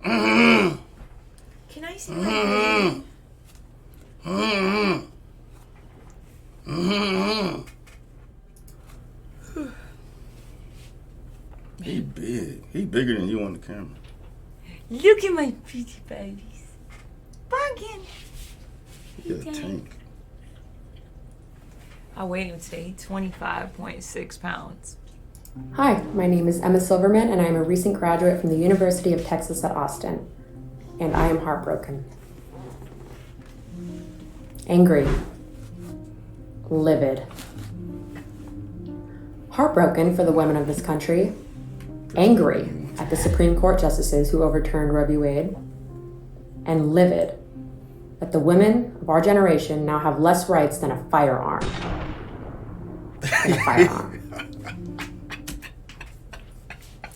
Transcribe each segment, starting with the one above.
Can I see my He big. He bigger than you on the camera. Look at my pretty babies. Bargain. He a tank. I weighed him today, 25.6 pounds. Hi, my name is Emma Silverman, and I am a recent graduate from the University of Texas at Austin. And I am heartbroken. Angry. Livid. Heartbroken for the women of this country. Angry at the Supreme Court justices who overturned Roe v. Wade. And livid that the women of our generation now have less rights than a firearm.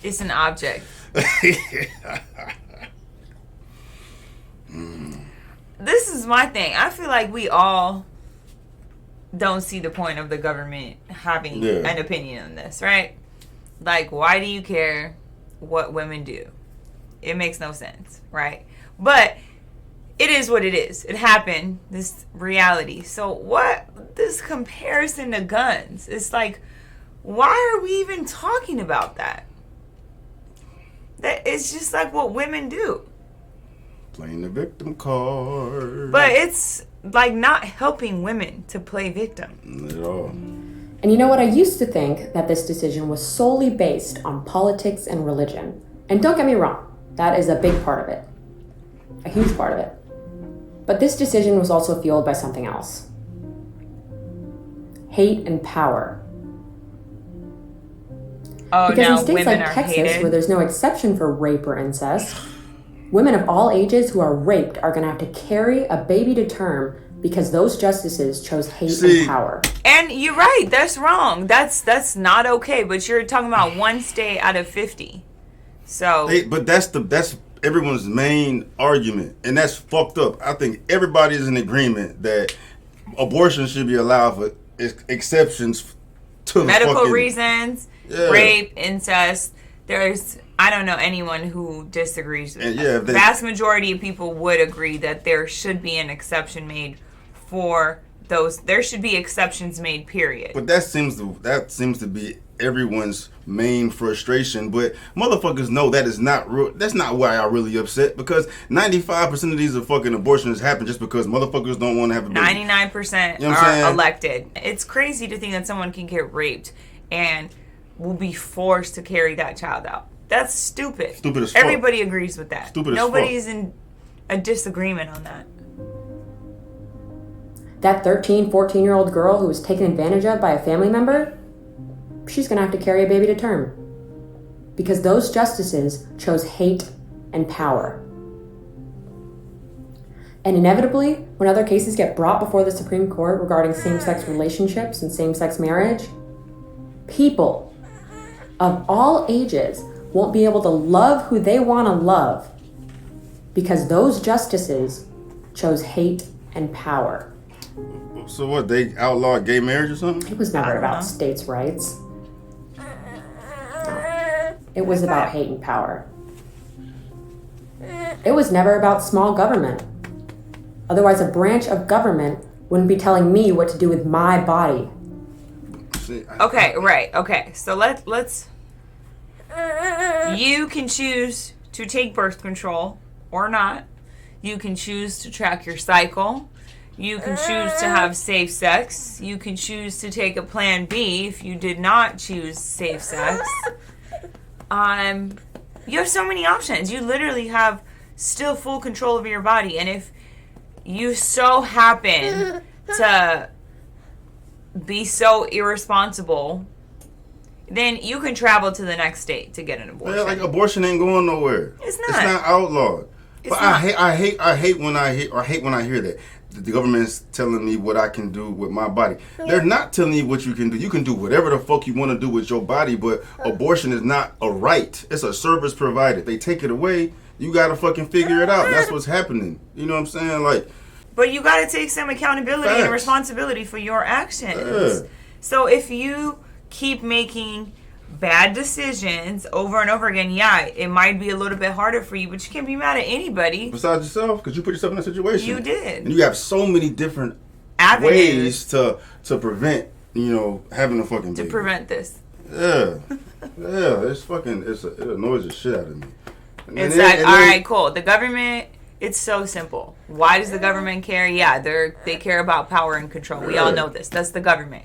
It's an object. This is my thing. I feel like we all don't see the point of the government having an opinion on this, right? Like, why do you care what women do? It makes no sense, right? But it is what it is. It happened, this reality. So what, this comparison to guns, it's like, why are we even talking about that? That it's just like what women do. Playing the victim card. But it's like not helping women to play victim. Not at all. And you know what? I used to think that this decision was solely based on politics and religion. And don't get me wrong, that is a big part of it. A huge part of it. But this decision was also fueled by something else. Hate and power. Oh, because no, in states women like are Texas, hated. where there's no exception for rape or incest, women of all ages who are raped are going to have to carry a baby to term because those justices chose hate and power. And you're right, that's wrong. That's not okay. But you're talking about one state out of 50. So, But that's everyone's main argument, and that's fucked up. I think everybody is in agreement that abortion should be allowed for exceptions to medical the fucking reasons, rape, incest. I don't know anyone who disagrees with that. The vast majority of people would agree that there should be an exception made for those. There should be exceptions made, period. But that seems to be everyone's main frustration. But motherfuckers know that is not real. That's not why I'm really upset, because 95% of these fucking abortions happen just because motherfuckers don't want to have a baby. 99% are elected. It's crazy to think that someone can get raped and will be forced to carry that child out. That's stupid. Stupid as fuck. Everybody agrees with that. Stupid as Nobody's in a disagreement on that. That 13, 14-year-old girl who was taken advantage of by a family member, she's going to have to carry a baby to term. Because those justices chose hate and power. And inevitably, when other cases get brought before the Supreme Court regarding same-sex relationships and same-sex marriage, people of all ages won't be able to love who they want to love because those justices chose hate and power. So what, they outlawed gay marriage or something? It was never about states' rights. No. It was about hate and power. It was never about small government. Otherwise, a branch of government wouldn't be telling me what to do with my body. Okay. So let's. You can choose to take birth control or not. You can choose to track your cycle. You can choose to have safe sex. You can choose to take a plan B if you did not choose safe sex. You have so many options. You literally have still full control over your body. And if you so happen to be so irresponsible, then you can travel to the next state to get an abortion. Yeah, like abortion ain't going nowhere. It's not. It's not outlawed. It's but not. I hate when I hear that. The government's telling me what I can do with my body. They're not telling you what you can do. You can do whatever the fuck you want to do with your body, but abortion is not a right. It's a service provided. They take it away, you gotta fucking figure it out. That's what's happening. You know what I'm saying? Like, but you gotta take some accountability and responsibility for your actions. Yeah. So if you keep making bad decisions over and over again, yeah, it might be a little bit harder for you, but you can't be mad at anybody. Besides yourself, because you put yourself in a situation. You did. And you have so many different ways to prevent, having a fucking baby. To prevent this. Yeah. Yeah, it annoys the shit out of me. It's like, all right, cool. The government, it's so simple. Why does the government care? Yeah, they care about power and control. We all know this. That's the government.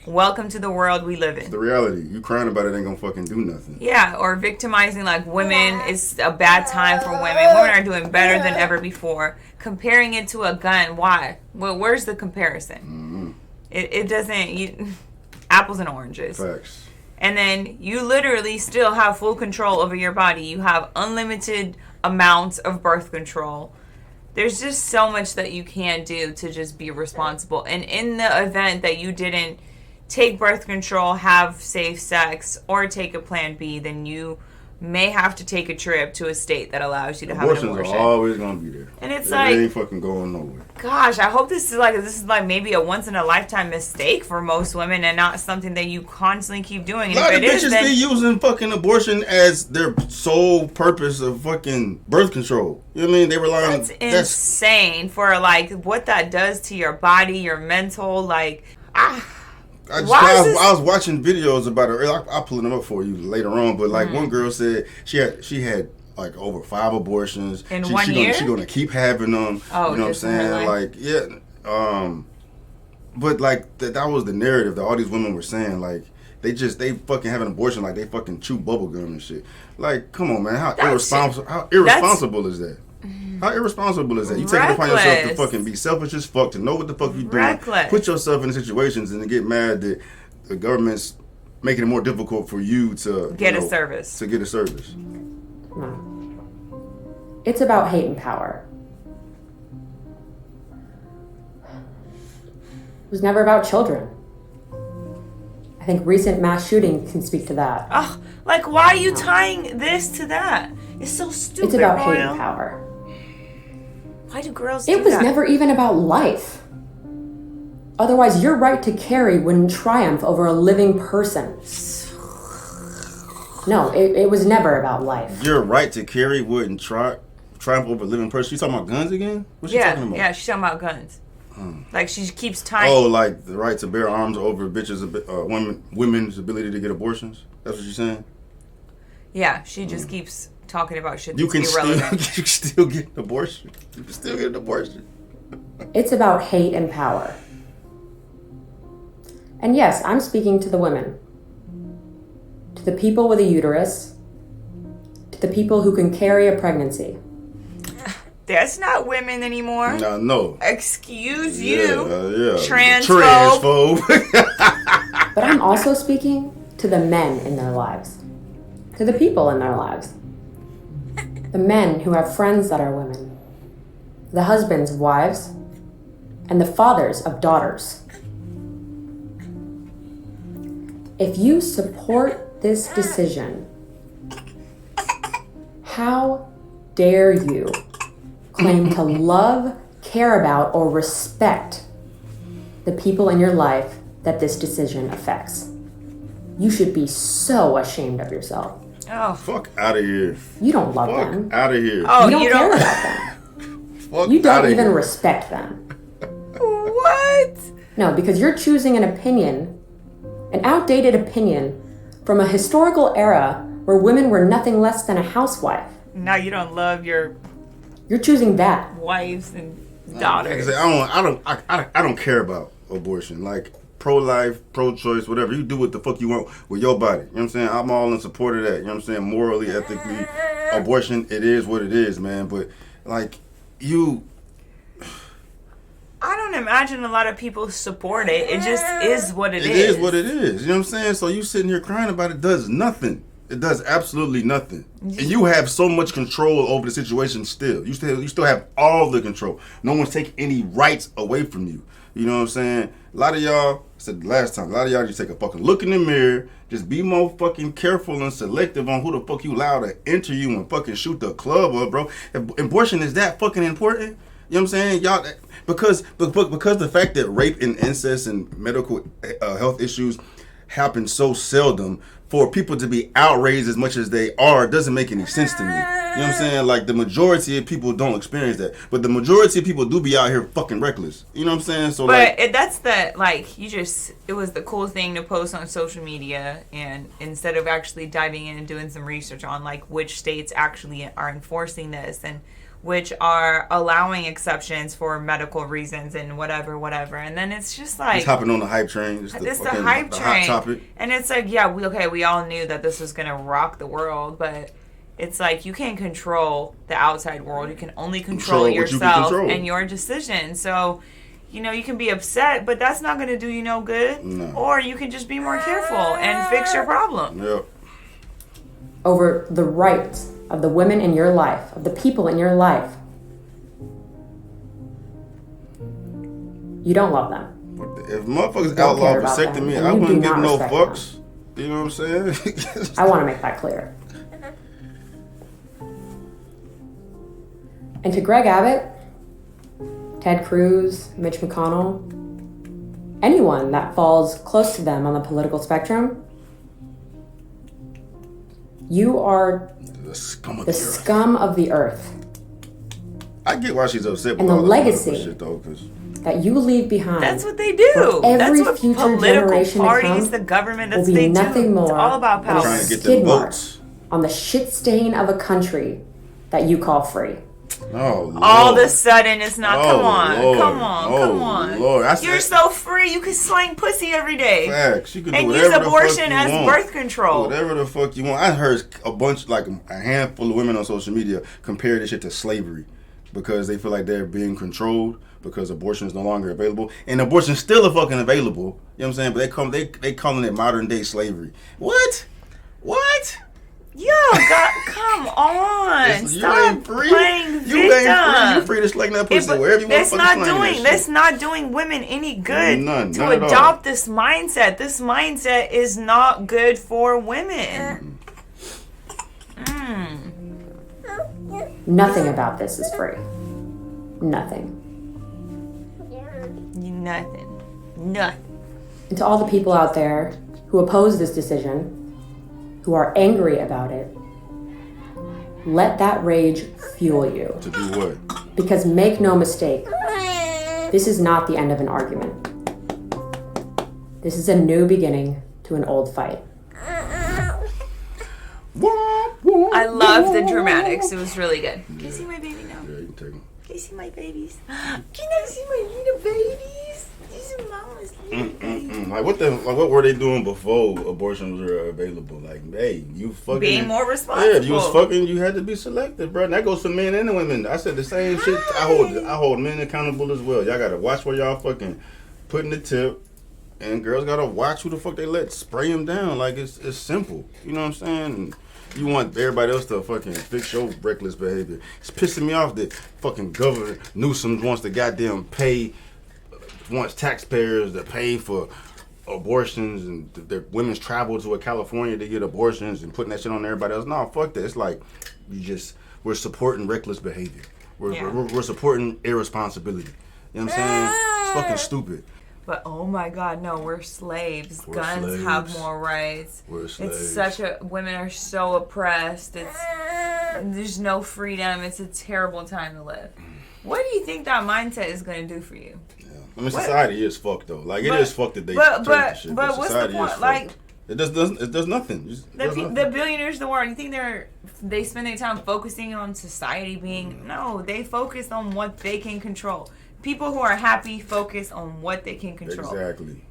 Welcome to the world we live in. It's the reality. You crying about it ain't gonna fucking do nothing. Yeah, or victimizing like women is a bad time for women. Women are doing better than ever before. Comparing it to a gun, why? Well, where's the comparison? Mm-hmm. It doesn't. Apples and oranges. Facts. And then you literally still have full control over your body. You have unlimited amounts of birth control. There's just so much that you can do to just be responsible. And in the event that you didn't take birth control, have safe sex, or take a plan B, then you may have to take a trip to a state that allows you to have an abortion. Abortions are always gonna be there. And it's they ain't fucking going nowhere. Gosh, I hope this is like maybe a once in a lifetime mistake for most women and not something that you constantly keep doing. And a lot if of it is, bitches then be using fucking abortion as their sole purpose of fucking birth control. You know what I mean? They rely on that's insane for like what that does to your body, your mental, like I was watching videos about her. I'll pull them up for you later on. But like one girl said she had like over 5 abortions in 1 year. She's gonna keep having them. Oh, you know what I'm saying? Like but like that was the narrative that all these women were saying. Like they fucking have an abortion like they fucking chew bubble gum and shit. Like come on, man, how irresponsible is that? How irresponsible is that? You take it upon yourself to fucking be selfish as fuck, to know what the fuck you're doing. Put yourself in situations and then get mad that the government's making it more difficult for you to get a service. To get a service. No. It's about hate and power. It was never about children. I think recent mass shooting can speak to that. Oh, like why are you tying this to that? It's so stupid. It's about hate and power. Why do girls do that? It was never even about life. Otherwise, your right to carry wouldn't triumph over a living person. No, it was never about life. Your right to carry wouldn't triumph over a living person? She's talking about guns again? What's she talking about? Yeah, she's talking about guns. Like she keeps tying... Oh, like the right to bear arms over women's ability to get abortions? That's what she's saying? Yeah, she just keeps talking about shit you that's irrelevant. You can still get an abortion. You can still get an abortion. It's about hate and power. And yes, I'm speaking to the women. To the people with a uterus. To the people who can carry a pregnancy. That's not women anymore. No. Excuse you. Yeah. Transphobe. But I'm also speaking to the men in their lives. To the people in their lives. The men who have friends that are women. The husbands of wives. And the fathers of daughters. If you support this decision, how dare you claim to love, care about, or respect the people in your life that this decision affects? You should be so ashamed of yourself. Oh, fuck out of here. You don't love them. Fuck out of here. Oh, you don't care about them. Fuck you don't even here. respect them. What? No, because you're choosing an opinion, an outdated opinion, from a historical era where women were nothing less than a housewife. Now you don't love your... You're choosing that. Wives and daughters. I don't care about abortion. Like, pro-life, pro-choice, whatever. You do what the fuck you want with your body. You know what I'm saying? I'm all in support of that. You know what I'm saying? Morally, ethically, abortion, it is what it is, man. But, like, I don't imagine a lot of people support it. It just is what it is. It is what it is. You know what I'm saying? So you sitting here crying about it does nothing. It does absolutely nothing. And you have so much control over the situation still. You still have all the control. No one's taking any rights away from you. You know what I'm saying? A lot of y'all, I said the last time, a lot of y'all just take a fucking look in the mirror. Just be more fucking careful and selective on who the fuck you allow to enter you and fucking shoot the club up, bro. Abortion is that fucking important? You know what I'm saying? Y'all, because the fact that rape and incest and medical health issues happen so seldom, for people to be outraged as much as they are doesn't make any sense to me. You know what I'm saying? Like, the majority of people don't experience that. But the majority of people do be out here fucking reckless. You know what I'm saying? So, but that's the, like, it was the cool thing to post on social media, and instead of actually diving in and doing some research on, like, which states actually are enforcing this and which are allowing exceptions for medical reasons and whatever. And then it's just like... It's hopping on the hype train. It's the hype train. Hot topic. And it's like, yeah, we all knew that this was going to rock the world, but it's like you can't control the outside world. You can only control yourself and your decision. So, you know, you can be upset, but that's not going to do you no good. No. Or you can just be more careful and fix your problem. Yep. Over the rights of the women in your life, of the people in your life. You don't love them. If motherfuckers outlaw vasectomy, I wouldn't give no fucks. Them. You know what I'm saying? I want to make that clear. And to Greg Abbott, Ted Cruz, Mitch McConnell, anyone that falls close to them on the political spectrum, you are the scum of the earth. I get why she's upset. And the legacy that you leave behind. That's what they do. That's what political parties, the government, that's what they do. Nothing more. It's all about power. Trying to get them votes on the shit stain of a country that you call free. Oh, Lord. All of a sudden, it's not. Come on. Lord. You're so free. You can slang pussy every day. Facts. You can do and whatever use abortion the fuck you as want. Birth control. Whatever the fuck you want. I heard a bunch, like a handful of women on social media compare this shit to slavery because they feel like they're being controlled because abortion is no longer available, and abortion's still fucking available. You know what I'm saying? But they calling it modern day slavery. What? Yo, God, come on! Stop playing victim. You ain't free. You free to slang that pussy wherever you want to fucking slang that shit. That's not doing women any good to adopt this mindset. This mindset is not good for women. Nothing about this is free. Nothing. Nothing. And to all the people out there who oppose this decision, who are angry about it, let that rage fuel you. To do what? Because make no mistake, this is not the end of an argument. This is a new beginning to an old fight. I love the dramatics. It was really good. Can you see my baby now? Yeah, you can take them. Can you see my babies? Can I see my little babies? These are mama's little babies. What were they doing before abortions were available? Like, hey, you fucking being more responsible. Yeah, if you was fucking, you had to be selective, bro. And that goes for men and women. I said the same shit. I hold men accountable as well. Y'all gotta watch where y'all fucking putting the tip, and girls gotta watch who the fuck they let spray them down. Like it's simple. You know what I'm saying? You want everybody else to fucking fix your reckless behavior. It's pissing me off that fucking Governor Newsom wants to wants taxpayers to pay for abortions and their women's travel to California to get abortions and putting that shit on everybody else. No, fuck that. It's like we're supporting reckless behavior. We're supporting irresponsibility. You know what I'm saying? It's fucking stupid. But oh my God, no, we're slaves. Guns have more rights. We're slaves. Women are so oppressed. There's no freedom. It's a terrible time to live. What do you think that mindset is going to do for you? Yeah. I mean, society is fucked though. Like it is fucked that they the shit. But what's the point? Like it does nothing. The billionaires of the world. You think they spend their time focusing on society being? No, they focus on what they can control. People who are happy focus on what they can control. Exactly.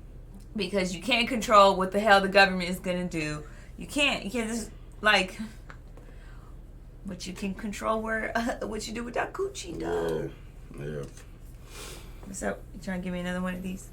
Because you can't control what the hell the government is going to do. You can't just, like... But you can control what you do with that coochie, dog. Yeah. What's up? You trying to give me another one of these?